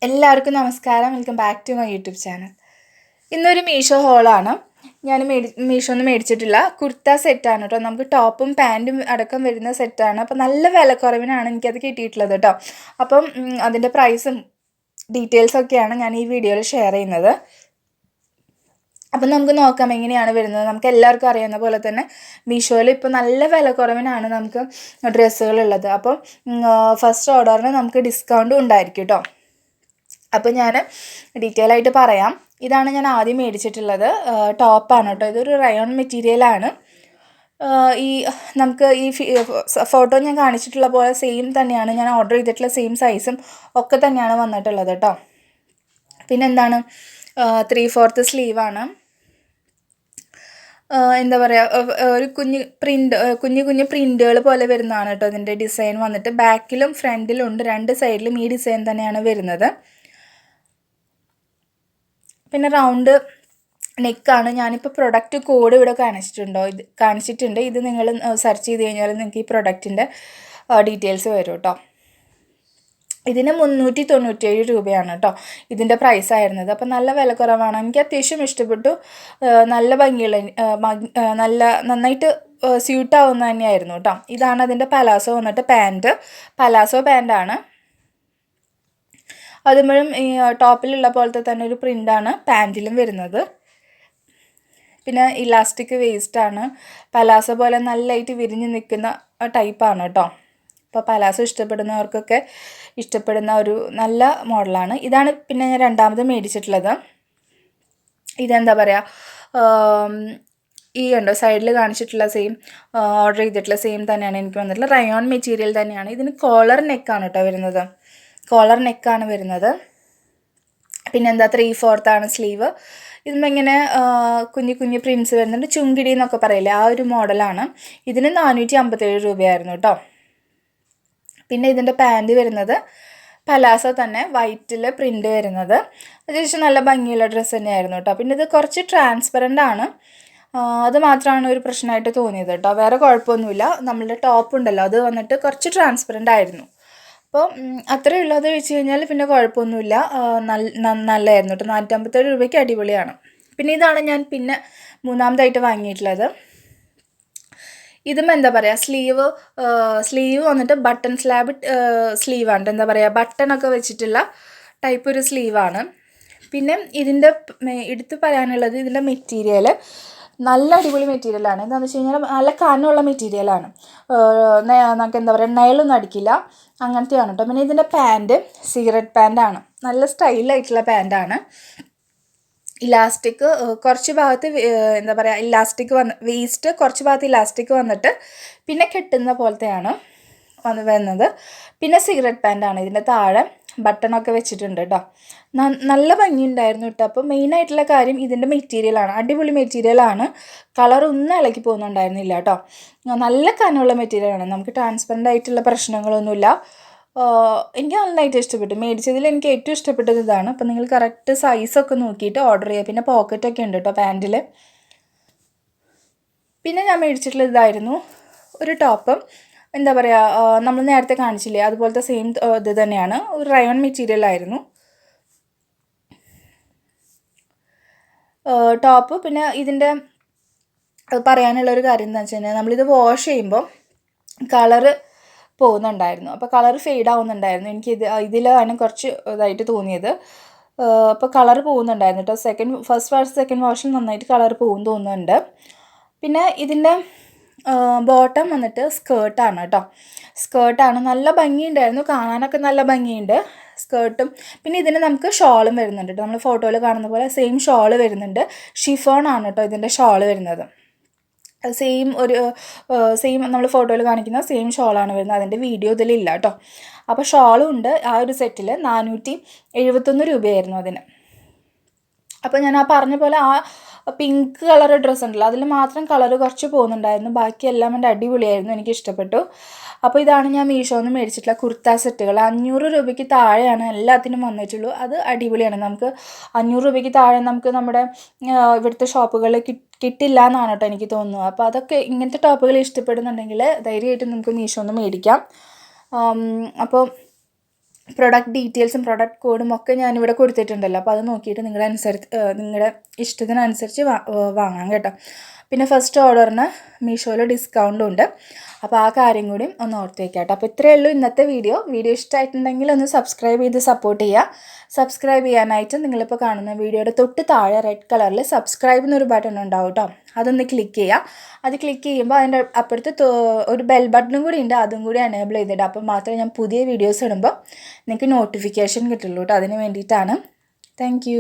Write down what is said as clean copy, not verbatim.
എല്ലാവർക്കും നമസ്കാരം. Welcome back to my YouTube channel. ഇന്നൊരു മീഷോ ഹോളാണ്. ഞാൻ മീഷോന്ന് മേടിച്ചിട്ടില്ല. കുർത്ത സെറ്റാണ് കേട്ടോ. നമുക്ക് ടോപ്പും പാൻറ്റും അടക്കം വരുന്ന സെറ്റാണ്. അപ്പോൾ നല്ല വിലക്കുറവിനാണ് എനിക്കത് കിട്ടിയിട്ടുള്ളത് കേട്ടോ. അപ്പം അതിൻ്റെ പ്രൈസും ഡീറ്റെയിൽസൊക്കെയാണ് ഞാൻ ഈ വീഡിയോയിൽ ഷെയർ ചെയ്യുന്നത്. അപ്പം നമുക്ക് നോക്കാം എങ്ങനെയാണ് വരുന്നത്. നമുക്ക് എല്ലാവർക്കും അറിയാവുന്ന പോലെ തന്നെ മീഷോയിൽ ഇപ്പോൾ നല്ല വിലക്കുറവിനാണ് നമുക്ക് ഡ്രസ്സുകളുള്ളത്. അപ്പം ഫസ്റ്റ് ഓർഡറിന് നമുക്ക് ഡിസ്കൗണ്ടും ഉണ്ടായിരിക്കും കേട്ടോ. അപ്പോൾ ഞാൻ ഡീറ്റെയിൽ ആയിട്ട് പറയാം. ഇതാണ് ഞാൻ ആദ്യം മേടിച്ചിട്ടുള്ളത്. ടോപ്പാണ് കേട്ടോ. ഇതൊരു റയോൺ മെറ്റീരിയലാണ്. ഈ നമുക്ക് ഈ ഫോട്ടോ ഞാൻ കാണിച്ചിട്ടുള്ള പോലെ സെയിം തന്നെയാണ് ഞാൻ ഓർഡർ ചെയ്തിട്ടുള്ള സെയിം സൈസും ഒക്കെ തന്നെയാണ് വന്നിട്ടുള്ളത് കേട്ടോ. പിന്നെന്താണ്, 3/4 സ്ലീവാണ്. എന്താ പറയുക, ഒരു കുഞ്ഞു കുഞ്ഞു പ്രിൻറ്റുകൾ പോലെ വരുന്നതാണ് കേട്ടോ ഇതിൻ്റെ ഡിസൈൻ വന്നിട്ട്. ബാക്കിലും ഫ്രണ്ടിലും ഉണ്ട്, രണ്ട് സൈഡിലും ഈ ഡിസൈൻ തന്നെയാണ് വരുന്നത്. പിന്നെ റൗണ്ട് നെക്കാണ്. ഞാനിപ്പോൾ പ്രൊഡക്റ്റ് കോഡ് ഇവിടെ കാണിച്ചിട്ടുണ്ട്. ഇത് നിങ്ങൾ സെർച്ച് ചെയ്ത് കഴിഞ്ഞാൽ നിങ്ങൾക്ക് ഈ പ്രൊഡക്റ്റിൻ്റെ ഡീറ്റെയിൽസ് വരും കേട്ടോ. ഇതിന് 397 രൂപയാണ് കേട്ടോ ഇതിൻ്റെ പ്രൈസ് ആയിരുന്നത്. അപ്പോൾ നല്ല വിലക്കുറവാണ്. എനിക്ക് അത്യാവശ്യം ഇഷ്ടപ്പെട്ടു. നല്ല ഭംഗിയുള്ള നന്നായിട്ട് സ്യൂട്ടാവുന്ന തന്നെയായിരുന്നു കേട്ടോ. ഇതാണ് അതിൻ്റെ പലാസോ വന്നിട്ട് പലാസോ പാൻറ്റാണ്. അതുമ്പോഴും ഈ ടോപ്പിലുള്ള പോലത്തെ തന്നെ ഒരു പ്രിൻ്റാണ് പാൻറ്റിലും വരുന്നത്. പിന്നെ ഇലാസ്റ്റിക് വേസ്റ്റാണ്. പലാസോ പോലെ നല്ലതായിട്ട് വിരിഞ്ഞ് നിൽക്കുന്ന ടൈപ്പാണ് കേട്ടോ. അപ്പോൾ പലാസോ ഇഷ്ടപ്പെടുന്നവർക്കൊക്കെ ഇഷ്ടപ്പെടുന്ന ഒരു നല്ല മോഡലാണ്. ഇതാണ് പിന്നെ ഞാൻ രണ്ടാമത് മേടിച്ചിട്ടുള്ളത്. ഇതെന്താ പറയുക, ഈ കണ്ടോ സൈഡിൽ കാണിച്ചിട്ടുള്ള സെയിം ഓർഡർ ചെയ്തിട്ടുള്ള സെയിം തന്നെയാണ് എനിക്ക് വന്നിട്ടുള്ളത്. റയോൺ മെറ്റീരിയൽ തന്നെയാണ്. ഇതിന് കോളർ നെക്കാണ് കേട്ടോ വരുന്നത്. കോളർ നെക്കാണ് വരുന്നത്. പിന്നെന്താ 3/4 സ്ലീവ്. ഇതിന്മേൽ ഇങ്ങനെ കുഞ്ഞു കുഞ്ഞു പ്രിൻസ് വരുന്നുണ്ട്. ചുങ്കിടി എന്നൊക്കെ പറയില്ലേ, ആ ഒരു മോഡലാണ്. ഇതിന് 457 രൂപയായിരുന്നു കേട്ടോ. പിന്നെ ഇതിൻ്റെ പാൻറ് വരുന്നത് പലാസോ തന്നെ, വൈറ്റിൽ പ്രിൻ്റ് വരുന്നത്. അത്യാവശ്യം നല്ല ഭംഗിയുള്ള ഡ്രസ്സ് തന്നെയായിരുന്നു കേട്ടോ. പിന്നെ ഇത് കുറച്ച് ട്രാൻസ്പെറൻ്റ് ആണ്. അത് മാത്രമാണ് ഒരു പ്രശ്നമായിട്ട് തോന്നിയത് കേട്ടോ. വേറെ കുഴപ്പമൊന്നുമില്ല. നമ്മളുടെ ടോപ്പ് ഉണ്ടല്ലോ, അത് വന്നിട്ട് കുറച്ച് ട്രാൻസ്പെറൻ്റ് ആയിരുന്നു. അപ്പോൾ അത്രയേ ഉള്ളൂ. അത് വെച്ച് കഴിഞ്ഞാൽ പിന്നെ കുഴപ്പമൊന്നുമില്ല. നല്ലതായിരുന്നു കേട്ടോ. 457 രൂപയ്ക്ക് അടിപൊളിയാണ്. പിന്നെ ഇതാണ് ഞാൻ പിന്നെ മൂന്നാമതായിട്ട് വാങ്ങിയിട്ടുള്ളത്. ഇതും എന്താ പറയുക, സ്ലീവ് വന്നിട്ട് ബട്ടൺ സ്ലീവാണ്. എന്താ പറയുക, ബട്ടണൊക്കെ വെച്ചിട്ടുള്ള ടൈപ്പ് ഒരു സ്ലീവാണ്. പിന്നെ ഇതിൻ്റെ എടുത്ത് പറയാനുള്ളത്, ഇതിൻ്റെ മെറ്റീരിയൽ നല്ല അടിപൊളി മെറ്റീരിയലാണ്. എന്താണെന്ന് വെച്ച് കഴിഞ്ഞാൽ നല്ല കനമുള്ള മെറ്റീരിയലാണ്. നമുക്ക് എന്താ പറയുക, നയലൊന്നും അടിക്കില്ല, അങ്ങനത്തെയാണ് കേട്ടോ. പിന്നെ ഇതിൻ്റെ പാൻറ്റ് സിഗരറ്റ് പാൻറ്റാണ്. നല്ല സ്റ്റൈലായിട്ടുള്ള പാൻറ്റാണ്. ഇലാസ്റ്റിക് കുറച്ച് ഭാഗത്ത് എന്താ പറയുക, വേസ്റ്റ് കുറച്ച് ഭാഗത്ത് ഇലാസ്റ്റിക് വന്നിട്ട് പിന്നെ കെട്ടുന്ന പോലത്തെയാണ് വരുന്നത്. പിന്നെ സിഗരറ്റ് പാൻറ്റാണ്. ഇതിൻ്റെ താഴെ ബട്ടണൊക്കെ വെച്ചിട്ടുണ്ട് കേട്ടോ. നല്ല ഭംഗിയുണ്ടായിരുന്നു കേട്ടോ. അപ്പോൾ മെയിനായിട്ടുള്ള കാര്യം ഇതിൻ്റെ മെറ്റീരിയലാണ്. അടിപൊളി മെറ്റീരിയലാണ്. കളറൊന്നും ഇളക്കി പോകുന്നുണ്ടായിരുന്നില്ല കേട്ടോ. നല്ല കനമുള്ള മെറ്റീരിയലാണ്. നമുക്ക് ട്രാൻസ്പെറൻ്റ് ആയിട്ടുള്ള പ്രശ്നങ്ങളൊന്നുമില്ല. എനിക്ക് നന്നായിട്ട് ഇഷ്ടപ്പെട്ടു. മേടിച്ചതിൽ എനിക്ക് ഏറ്റവും ഇഷ്ടപ്പെട്ടത് ഇതാണ്. അപ്പോൾ നിങ്ങൾ കറക്റ്റ് സൈസൊക്കെ നോക്കിയിട്ട് ഓർഡർ ചെയ്യുക. പിന്നെ പോക്കറ്റൊക്കെ ഉണ്ട് കേട്ടോ പാൻറ്റിൽ. പിന്നെ ഞാൻ മേടിച്ചിട്ടുള്ള ഇതായിരുന്നു ഒരു ടോപ്പ്. എന്താ പറയുക, നമ്മൾ നേരത്തെ കാണിച്ചില്ലേ അതുപോലത്തെ സെയിം ഇത് തന്നെയാണ്. ഒരു റയോൺ മെറ്റീരിയലായിരുന്നു ടോപ്പ്. പിന്നെ ഇതിൻ്റെ പറയാനുള്ളൊരു കാര്യം എന്താ വെച്ച് കഴിഞ്ഞാൽ, നമ്മളിത് വാഷ് ചെയ്യുമ്പോൾ കളറ് പോകുന്നുണ്ടായിരുന്നു. അപ്പോൾ കളർ ഫെയ്ഡ് ആവുന്നുണ്ടായിരുന്നു. എനിക്ക് ഇതിലാണ് കുറച്ച് ഇതായിട്ട് തോന്നിയത്. അപ്പോൾ കളർ പോകുന്നുണ്ടായിരുന്നു കേട്ടോ. ഫസ്റ്റ് സെക്കൻഡ് വാഷിൽ നന്നായിട്ട് കളർ പോകും തോന്നുന്നുണ്ട്. പിന്നെ ഇതിൻ്റെ ബോട്ടം വന്നിട്ട് സ്കേർട്ടാണ് കേട്ടോ. സ്കേർട്ടാണ്. നല്ല ഭംഗിയുണ്ടായിരുന്നു, കാണാനൊക്കെ നല്ല ഭംഗിയുണ്ട് സ്കേർട്ടും. പിന്നെ ഇതിന് നമുക്ക് ഷോളും വരുന്നുണ്ട് കേട്ടോ. നമ്മൾ ഫോട്ടോയിൽ കാണുന്ന പോലെ സെയിം ഷോള് വരുന്നുണ്ട്. ഷിഫോൺ ആണ് കേട്ടോ ഇതിൻ്റെ ഷോള് വരുന്നത്. സെയിം നമ്മൾ ഫോട്ടോയിൽ കാണിക്കുന്ന സെയിം ഷോളാണ് വരുന്നത്. അതിൻ്റെ വീഡിയോ ഇതിലില്ല കേട്ടോ. അപ്പോൾ ഷോളും ഉണ്ട്. ആ ഒരു സെറ്റിൽ 471 രൂപയായിരുന്നു അതിന്. അപ്പോൾ ഞാൻ ആ പറഞ്ഞ പോലെ ആ പിങ്ക് കളർ ഡ്രസ്സ് ഉണ്ടല്ലോ, അതിൽ മാത്രം കളർ കുറച്ച് പോകുന്നുണ്ടായിരുന്നു. ബാക്കിയെല്ലാം എൻ്റെ അടിപൊളിയായിരുന്നു, എനിക്ക് ഇഷ്ടപ്പെട്ടു. അപ്പോൾ ഇതാണ് ഞാൻ മീഷോന്ന് മേടിച്ചിട്ടുള്ള കുർത്ത സെറ്റുകൾ. 500 രൂപയ്ക്ക് താഴെയാണ് എല്ലാത്തിനും വന്നിട്ടുള്ളൂ. അത് അടിപൊളിയാണ്. നമുക്ക് 500 രൂപയ്ക്ക് താഴെ നമുക്ക് നമ്മുടെ ഇവിടുത്തെ ഷോപ്പുകളിൽ കിട്ടില്ല എന്നാണ് കേട്ടോ എനിക്ക് തോന്നുന്നത്. അപ്പോൾ അതൊക്കെ ഇങ്ങനത്തെ ടോപ്പുകൾ ഇഷ്ടപ്പെടുന്നുണ്ടെങ്കിൽ ധൈര്യമായിട്ട് നമുക്ക് മീഷോന്ന് മേടിക്കാം. അപ്പോൾ പ്രൊഡക്റ്റ് ഡീറ്റെയിൽസും പ്രൊഡക്റ്റ് കോഡും ഒക്കെ ഞാനിവിടെ കൊടുത്തിട്ടുണ്ടല്ലോ. അപ്പോൾ അത് നോക്കിയിട്ട് നിങ്ങളുടെ ഇഷ്ടത്തിനനുസരിച്ച് വാങ്ങാം കേട്ടോ. പിന്നെ ഫസ്റ്റ് ഓർഡറിന് മീഷോയിൽ ഡിസ്കൗണ്ടും ഉണ്ട്. അപ്പോൾ ആ കാര്യം കൂടി ഒന്ന് ഓർത്ത് വയ്ക്കാം കേട്ടോ. അപ്പോൾ ഇത്രയേ ഉള്ളൂ ഇന്നത്തെ വീഡിയോ ഇഷ്ടമായിട്ടുണ്ടെങ്കിൽ ഒന്ന് സബ്സ്ക്രൈബ് ചെയ്ത് സപ്പോർട്ട് ചെയ്യുക. സബ്സ്ക്രൈബ് ചെയ്യാനായിട്ട് നിങ്ങളിപ്പോൾ കാണുന്ന വീഡിയോയുടെ തൊട്ട് താഴെ റെഡ് കളറിൽ സബ്സ്ക്രൈബ് എന്നൊരു ബട്ടൺ ഉണ്ടാവും കേട്ടോ. അതൊന്ന് ക്ലിക്ക് ചെയ്യുക. അത് ക്ലിക്ക് ചെയ്യുമ്പോൾ അതിൻ്റെ അപ്പുറത്ത് ഒരു ബെൽ ബട്ടണും കൂടി ഉണ്ട്, അതും കൂടി എനേബിൾ ചെയ്തിടുക. അപ്പോൾ മാത്രമേ ഞാൻ പുതിയ വീഡിയോസ് ഇടുമ്പോൾ നിങ്ങൾക്ക് നോട്ടിഫിക്കേഷൻ കിട്ടുള്ളൂ കേട്ടോ. അതിന് വേണ്ടിയിട്ടാണ്. താങ്ക്